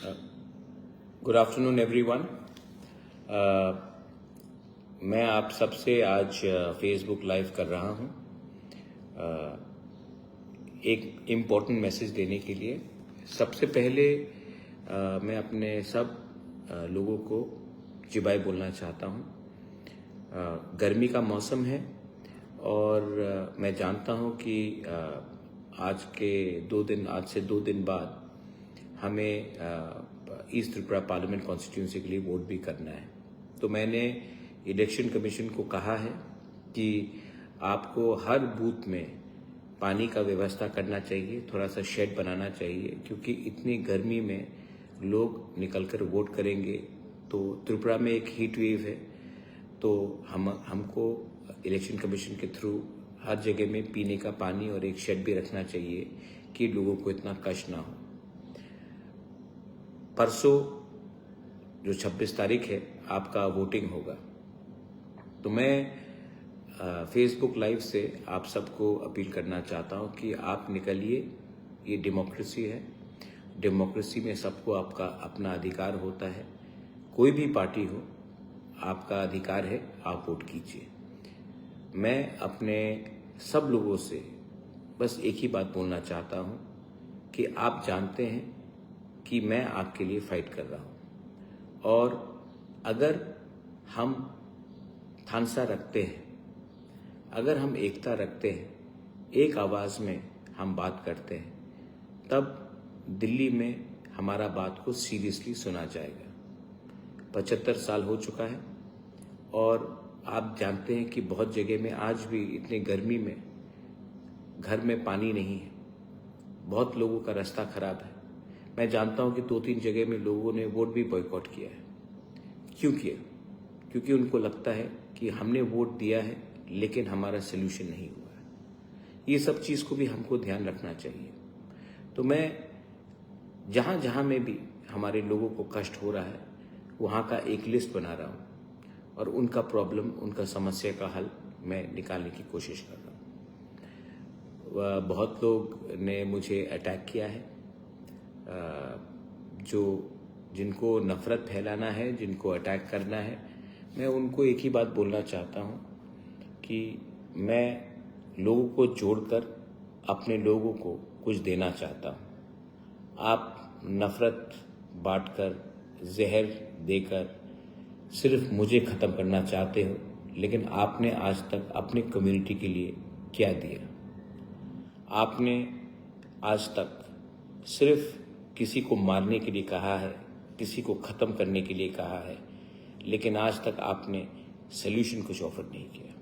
Good afternoon everyone. मैं आप सबसे आज फेसबुक लाइव कर रहा हूं एक इम्पोर्टेंट मैसेज देने के लिए। सबसे पहले मैं अपने सब लोगों को जी बाय बोलना चाहता हूं। गर्मी का मौसम है और मैं जानता हूं कि आज से 2 दिन बाद हमें ईस्ट त्रिपुरा पार्लियामेंट कॉन्स्टिट्यूंसी के लिए वोट भी करना है। तो मैंने इलेक्शन कमीशन को कहा है कि आपको हर बूथ में पानी का व्यवस्था करना चाहिए, थोड़ा सा शेड बनाना चाहिए, क्योंकि इतनी गर्मी में लोग निकलकर वोट करेंगे। तो त्रिपुरा में एक हीट वेव है, तो हमको इलेक्शन कमीशन के थ्रू हर जगह में पीने का पानी और एक शेड भी रखना चाहिए कि लोगों को इतना कष्ट ना हो। परसों जो 26 तारीख है आपका वोटिंग होगा, तो मैं फेसबुक लाइव से आप सबको अपील करना चाहता हूं कि आप निकलिए। ये डेमोक्रेसी है, डेमोक्रेसी में सबको आपका अपना अधिकार होता है। कोई भी पार्टी हो, आपका अधिकार है, आप वोट कीजिए। मैं अपने सब लोगों से बस एक ही बात बोलना चाहता हूं कि आप जानते हैं कि मैं आपके लिए फाइट कर रहा हूं, और अगर हम थानसा रखते हैं, अगर हम एकता रखते हैं, एक आवाज़ में हम बात करते हैं, तब दिल्ली में हमारा बात को सीरियसली सुना जाएगा। 75 साल हो चुका है और आप जानते हैं कि बहुत जगह में आज भी इतनी गर्मी में घर में पानी नहीं है, बहुत लोगों का रास्ता खराब है। मैं जानता हूं कि 2-3 जगह में लोगों ने वोट भी बॉयकॉट किया है। क्यों किया? क्योंकि उनको लगता है कि हमने वोट दिया है लेकिन हमारा सोल्यूशन नहीं हुआ है। ये सब चीज़ को भी हमको ध्यान रखना चाहिए। तो मैं जहाँ जहाँ में भी हमारे लोगों को कष्ट हो रहा है, वहाँ का एक लिस्ट बना रहा हूँ और उनका प्रॉब्लम, उनका समस्या का हल मैं निकालने की कोशिश कर रहा हूँ। बहुत लोग ने मुझे अटैक किया है, जिनको नफ़रत फैलाना है, जिनको अटैक करना है। मैं उनको एक ही बात बोलना चाहता हूँ कि मैं लोगों को जोड़कर अपने लोगों को कुछ देना चाहता हूँ। आप नफ़रत बांटकर, जहर देकर सिर्फ मुझे ख़त्म करना चाहते हो, लेकिन आपने आज तक अपने कम्युनिटी के लिए क्या दिया? आपने आज तक सिर्फ किसी को मारने के लिए कहा है, किसी को ख़त्म करने के लिए कहा है, लेकिन आज तक आपने सल्यूशन कुछ ऑफर नहीं किया।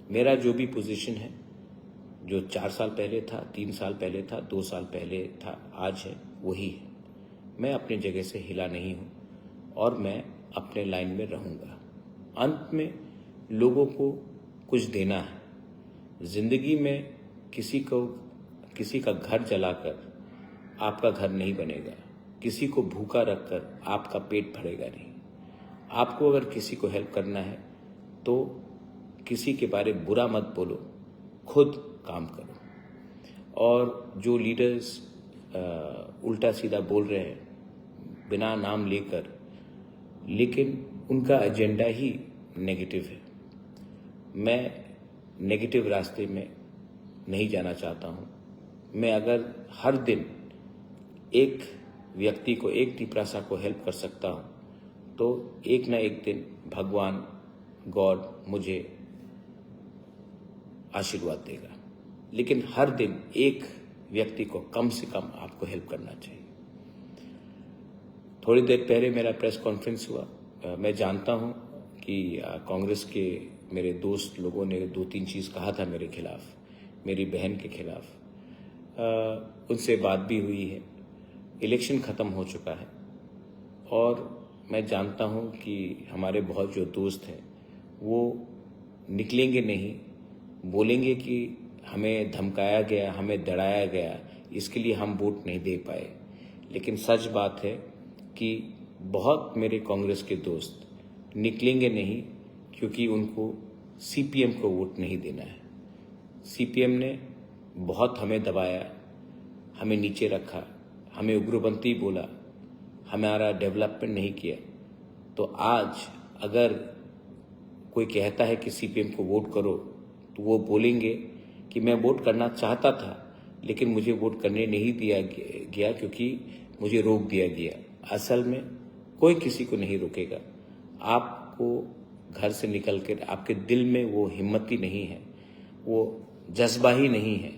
मेरा जो भी पोजीशन है, जो 4 साल पहले था, 3 साल पहले था, 2 साल पहले था, आज है, वही है। मैं अपने जगह से हिला नहीं हूँ और मैं अपने लाइन में रहूँगा। अंत में लोगों को कुछ देना है। ज़िंदगी में किसी का घर जलाकर आपका घर नहीं बनेगा, किसी को भूखा रखकर आपका पेट भरेगा नहीं। आपको अगर किसी को हेल्प करना है तो किसी के बारे में बुरा मत बोलो, खुद काम करो। और जो लीडर्स उल्टा सीधा बोल रहे हैं बिना नाम लेकर, लेकिन उनका एजेंडा ही नेगेटिव है। मैं नेगेटिव रास्ते में नहीं जाना चाहता हूँ। मैं अगर हर दिन एक व्यक्ति को, एक टिपरासा को हेल्प कर सकता हूँ, तो एक ना एक दिन भगवान, गॉड मुझे आशीर्वाद देगा। लेकिन हर दिन एक व्यक्ति को कम से कम आपको हेल्प करना चाहिए। थोड़ी देर पहले मेरा प्रेस कॉन्फ्रेंस हुआ। मैं जानता हूं कि कांग्रेस के मेरे दोस्त लोगों ने 2-3 चीज़ कहा था मेरे खिलाफ, मेरी बहन के खिलाफ। उनसे बात भी हुई है। इलेक्शन ख़त्म हो चुका है और मैं जानता हूं कि हमारे बहुत जो दोस्त हैं वो निकलेंगे नहीं, बोलेंगे कि हमें धमकाया गया, हमें डराया गया, इसके लिए हम वोट नहीं दे पाए। लेकिन सच बात है कि बहुत मेरे कांग्रेस के दोस्त निकलेंगे नहीं, क्योंकि उनको सीपीएम को वोट नहीं देना है। सीपीएम ने बहुत हमें दबाया, हमें नीचे रखा, हमें उग्रपंथी बोला, हमारा डेवलपमेंट नहीं किया, तो आज अगर कोई कहता है कि सीपीएम को वोट करो, तो वो बोलेंगे कि मैं वोट करना चाहता था लेकिन मुझे वोट करने नहीं दिया गया क्योंकि मुझे रोक दिया गया। असल में कोई किसी को नहीं रोकेगा। आपको घर से निकल कर आपके दिल में वो हिम्मत ही नहीं है, वो जज्बा ही नहीं है,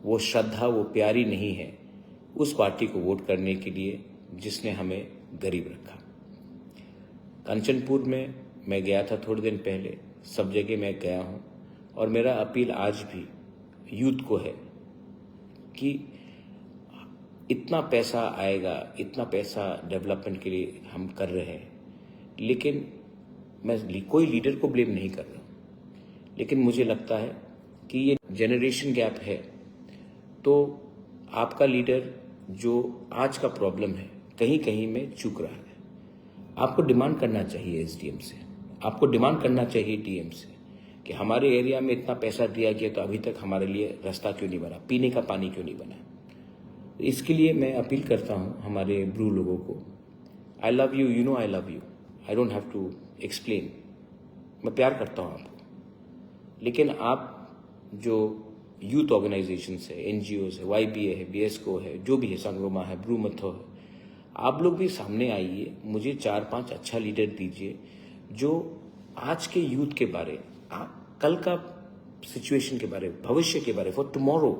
वो श्रद्धा, वो प्यारी नहीं है उस पार्टी को वोट करने के लिए जिसने हमें गरीब रखा। कंचनपुर में मैं गया था थोड़े दिन पहले, सब जगह मैं गया हूँ और मेरा अपील आज भी यूथ को है कि इतना पैसा आएगा, इतना पैसा डेवलपमेंट के लिए हम कर रहे हैं, लेकिन मैं कोई लीडर को ब्लेम नहीं कर रहा हूँ, लेकिन मुझे लगता है कि ये जनरेशन गैप है। तो आपका लीडर जो आज का प्रॉब्लम है कहीं कहीं में चूक रहा है। आपको डिमांड करना चाहिए एसडीएम से, आपको डिमांड करना चाहिए डीएम से कि हमारे एरिया में इतना पैसा दिया गया तो अभी तक हमारे लिए रास्ता क्यों नहीं बना, पीने का पानी क्यों नहीं बना। इसके लिए मैं अपील करता हूँ हमारे ब्रू लोगों को, I love you, you know I love you, I don't have to explain, मैं प्यार करता हूँ आपको, लेकिन आप जो यूथ ऑर्गेनाइजेशंस है, एनजीओज है, वाईबीए है, बीएसको है, जो भी है, संगमा है, ब्रू मथो है, आप लोग भी सामने आइए, मुझे 4-5 अच्छा लीडर दीजिए जो आज के यूथ के बारे, कल का सिचुएशन के बारे, भविष्य के बारे, for tomorrow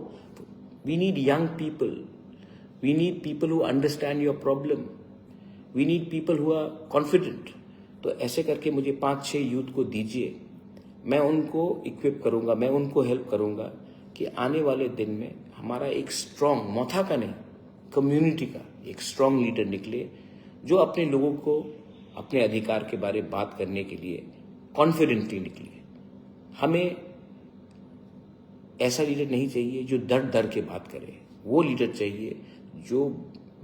we need young people, we need people who understand your problem, we need people who are confident. तो ऐसे करके मुझे 5-6 यूथ को दीजिए, मैं उनको इक्विप करूंगा, मैं उनको हेल्प करूंगा कि आने वाले दिन में हमारा एक स्ट्रांग, मौथा का नहीं, कम्युनिटी का एक स्ट्रांग लीडर निकले जो अपने लोगों को अपने अधिकार के बारे में बात करने के लिए कॉन्फिडेंटली निकले। हमें ऐसा लीडर नहीं चाहिए जो डर डर के बात करे, वो लीडर चाहिए जो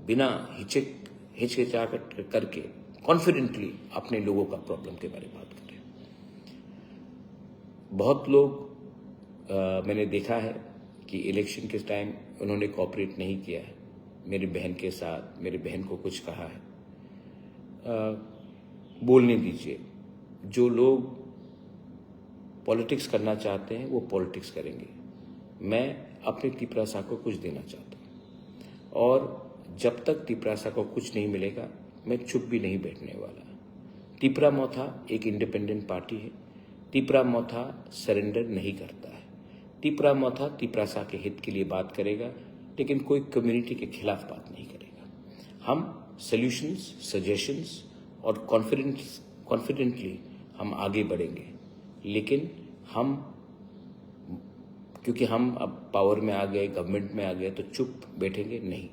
बिना हिचकिचा करके कॉन्फिडेंटली अपने लोगों का प्रॉब्लम के बारे में बात करे। बहुत लोग मैंने देखा है कि इलेक्शन के टाइम उन्होंने कोऑपरेट नहीं किया है मेरी बहन के साथ, मेरी बहन को कुछ कहा है, बोलने दीजिए। जो लोग पॉलिटिक्स करना चाहते हैं वो पॉलिटिक्स करेंगे। मैं अपने तिपरासा को कुछ देना चाहता हूँ और जब तक तिपरासा को कुछ नहीं मिलेगा मैं चुप भी नहीं बैठने वाला। तिपरा मौथा एक इंडिपेंडेंट पार्टी है, तिपरा मौथा सरेंडर नहीं करता है। तिपरा मौथा तिपरासा के हित के लिए बात करेगा, लेकिन कोई कम्युनिटी के खिलाफ बात नहीं करेगा। हम सॉल्यूशंस, सजेशंस और कॉन्फिडेंटली हम आगे बढ़ेंगे, लेकिन हम क्योंकि हम अब पावर में आ गए, गवर्नमेंट में आ गए, तो चुप बैठेंगे नहीं।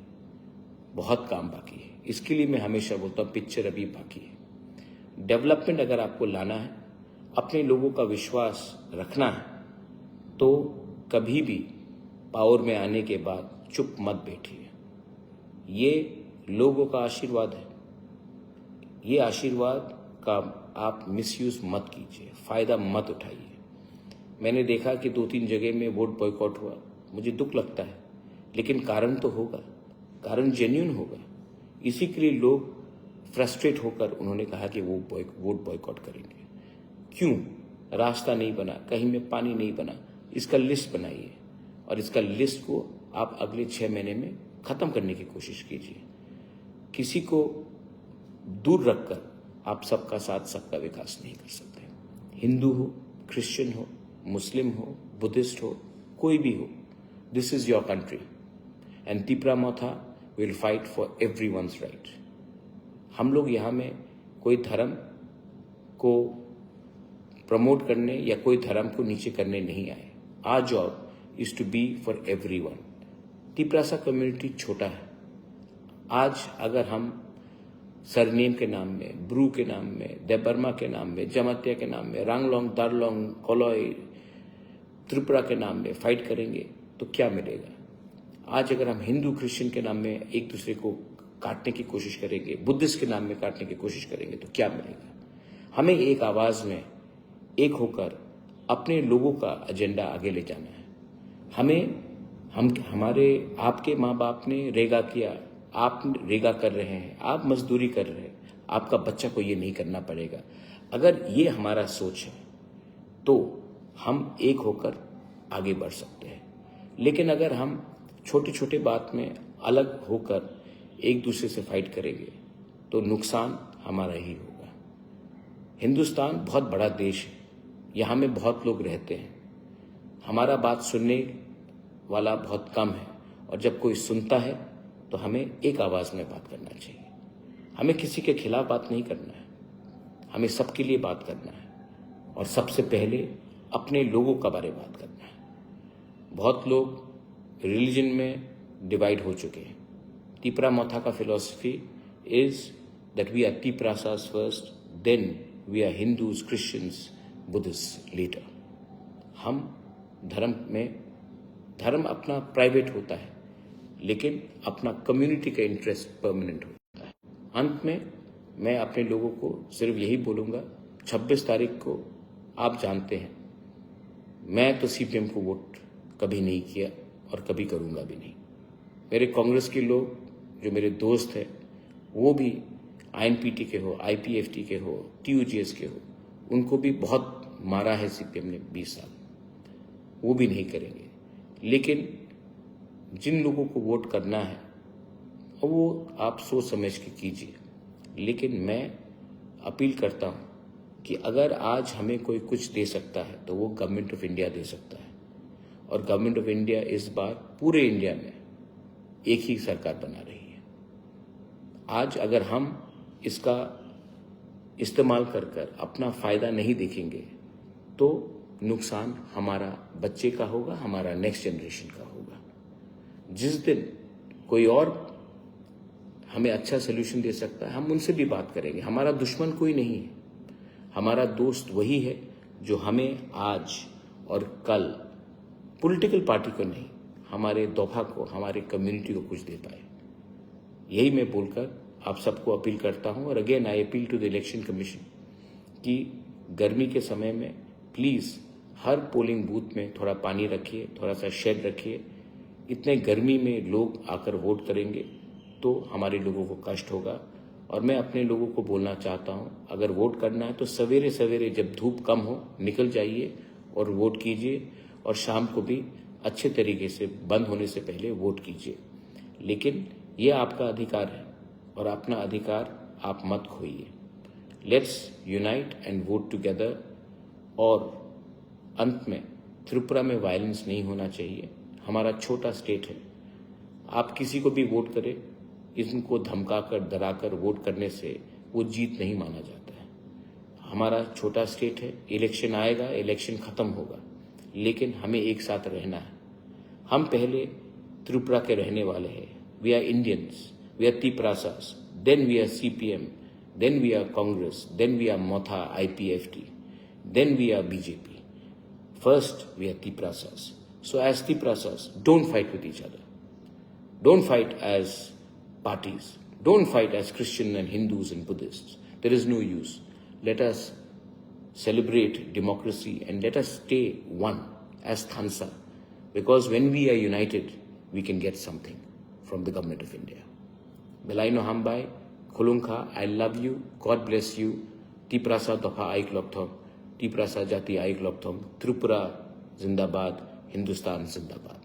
बहुत काम बाकी है। इसके लिए मैं हमेशा बोलता हूँ पिक्चर अभी बाकी है। डेवलपमेंट अगर आपको लाना है, अपने लोगों का विश्वास रखना है, तो कभी भी पावर में आने के बाद चुप मत बैठिए। ये लोगों का आशीर्वाद है, ये आशीर्वाद का आप मिसयूज मत कीजिए, फायदा मत उठाइए। मैंने देखा कि 2-3 जगह में वोट बॉयकॉट हुआ, मुझे दुख लगता है, लेकिन कारण तो होगा, कारण जेन्युइन होगा। इसी के लिए लोग फ्रस्ट्रेट होकर उन्होंने कहा कि वो वोट बॉयकॉट करेंगे। क्यों? रास्ता नहीं बना, कहीं में पानी नहीं बना। इसका लिस्ट बनाइए और इसका लिस्ट को आप अगले 6 महीने में खत्म करने की कोशिश कीजिए। किसी को दूर रखकर आप सबका साथ, सबका विकास नहीं कर सकते। हिंदू हो, क्रिश्चियन हो, मुस्लिम हो, बुद्धिस्ट हो, कोई भी हो, this is your country and Tipra Motha will fight for everyone's right. हम लोग यहाँ में कोई धर्म को प्रमोट करने या कोई धर्म को नीचे करने नहीं आए। Our job is to be for everyone. Tiprasa community छोटा है। आज अगर हम सरनेम के नाम में, ब्रू के नाम में, देबर्मा के नाम में, जमातिया के नाम में, रांगलोंग, दारलोंग, कोलोई, त्रिपुरा के नाम में फाइट करेंगे तो क्या मिलेगा? आज अगर हम हिंदू क्रिश्चियन के नाम में एक दूसरे को काटने की कोशिश करेंगे, बुद्धिस्ट के नाम में काटने की कोशिश करेंगे तो क्या मिलेगा? हमें एक आवाज में एक होकर अपने लोगों का एजेंडा आगे ले जाना है। हमारे आपके माँ बाप ने रेगा किया, आप रेगा कर रहे हैं, आप मजदूरी कर रहे हैं, आपका बच्चा को ये नहीं करना पड़ेगा। अगर ये हमारा सोच है तो हम एक होकर आगे बढ़ सकते हैं। लेकिन अगर हम छोटे छोटे बात में अलग होकर एक दूसरे से फाइट करेंगे तो नुकसान हमारा ही होगा। हिंदुस्तान बहुत बड़ा देश है, यहाँ में बहुत लोग रहते हैं, हमारा बात सुनने वाला बहुत कम है, और जब कोई सुनता है तो हमें एक आवाज़ में बात करना चाहिए। हमें किसी के खिलाफ बात नहीं करना है, हमें सबके लिए बात करना है, और सबसे पहले अपने लोगों का बारे में बात करना है। बहुत लोग रिलीजन में डिवाइड हो चुके हैं। तिपरा मोथा का philosophy is that we are Tiprasas first, then we are Hindus, Christians, Buddhist later. हम धर्म अपना प्राइवेट होता है, लेकिन अपना कम्युनिटी का इंटरेस्ट परमानेंट होता है। अंत में मैं अपने लोगों को सिर्फ यही बोलूँगा, 26 तारीख को आप जानते हैं मैं तो सीपीएम को वोट कभी नहीं किया और कभी करूँगा भी नहीं। मेरे कांग्रेस के लोग जो मेरे दोस्त हैं वो भी आईएनपीटी के हो, आईपीएफटी के हो, टीयूजीएस के हो, उनको भी बहुत मारा है सीपीएम ने 20 साल, वो भी नहीं करेंगे। लेकिन जिन लोगों को वोट करना है वो आप सोच समझ के कीजिए। लेकिन मैं अपील करता हूँ कि अगर आज हमें कोई कुछ दे सकता है तो वो गवर्नमेंट ऑफ इंडिया दे सकता है, और गवर्नमेंट ऑफ इंडिया इस बार पूरे इंडिया में एक ही सरकार बना रही है। आज अगर हम इसका इस्तेमाल कर अपना फायदा नहीं देखेंगे तो नुकसान हमारा बच्चे का होगा, हमारा नेक्स्ट जनरेशन का होगा। जिस दिन कोई और हमें अच्छा सोल्यूशन दे सकता है हम उनसे भी बात करेंगे। हमारा दुश्मन कोई नहीं है, हमारा दोस्त वही है जो हमें आज और कल पॉलिटिकल पार्टी को नहीं, हमारे दोफा को, हमारे कम्युनिटी को कुछ दे पाए। यही मैं बोलकर आप सबको अपील करता हूं। और again I appeal to the election commission कि गर्मी के समय में प्लीज़ हर पोलिंग बूथ में थोड़ा पानी रखिए, थोड़ा सा शेड रखिए। इतने गर्मी में लोग आकर वोट करेंगे तो हमारे लोगों को कष्ट होगा। और मैं अपने लोगों को बोलना चाहता हूं, अगर वोट करना है तो सवेरे सवेरे जब धूप कम हो निकल जाइए और वोट कीजिए, और शाम को भी अच्छे तरीके से बंद होने से पहले वोट कीजिए। लेकिन ये आपका अधिकार है और अपना अधिकार आप मत खोइए। Let's unite and vote together. और अंत में त्रिपुरा में वायलेंस नहीं होना चाहिए। हमारा छोटा स्टेट है, आप किसी को भी वोट करें, इनको धमकाकर डराकर वोट करने से वो जीत नहीं माना जाता है। हमारा छोटा स्टेट है, इलेक्शन आएगा, इलेक्शन खत्म होगा, लेकिन हमें एक साथ रहना है। हम पहले त्रिपुरा के रहने वाले हैं। We are Indians, we are Tiprasas, then we are CPM, then we are Congress, then we are Motha, IPFT, then we are BJP. First, we are Tiprasas. So as Tiprasas, don't fight with each other. Don't fight as parties. Don't fight as Christian and Hindus and Buddhists. There is no use. Let us celebrate democracy and let us stay one as Thansa. Because when we are united, we can get something from the government of India. Belaino Hambai, Khulungkha, I love you. God bless you. Tiprasa Dofa Aik Lokthok. Tiprasa जाति आइक लॉकथोम, त्रिपुरा जिंदाबाद, हिंदुस्तान जिंदाबाद।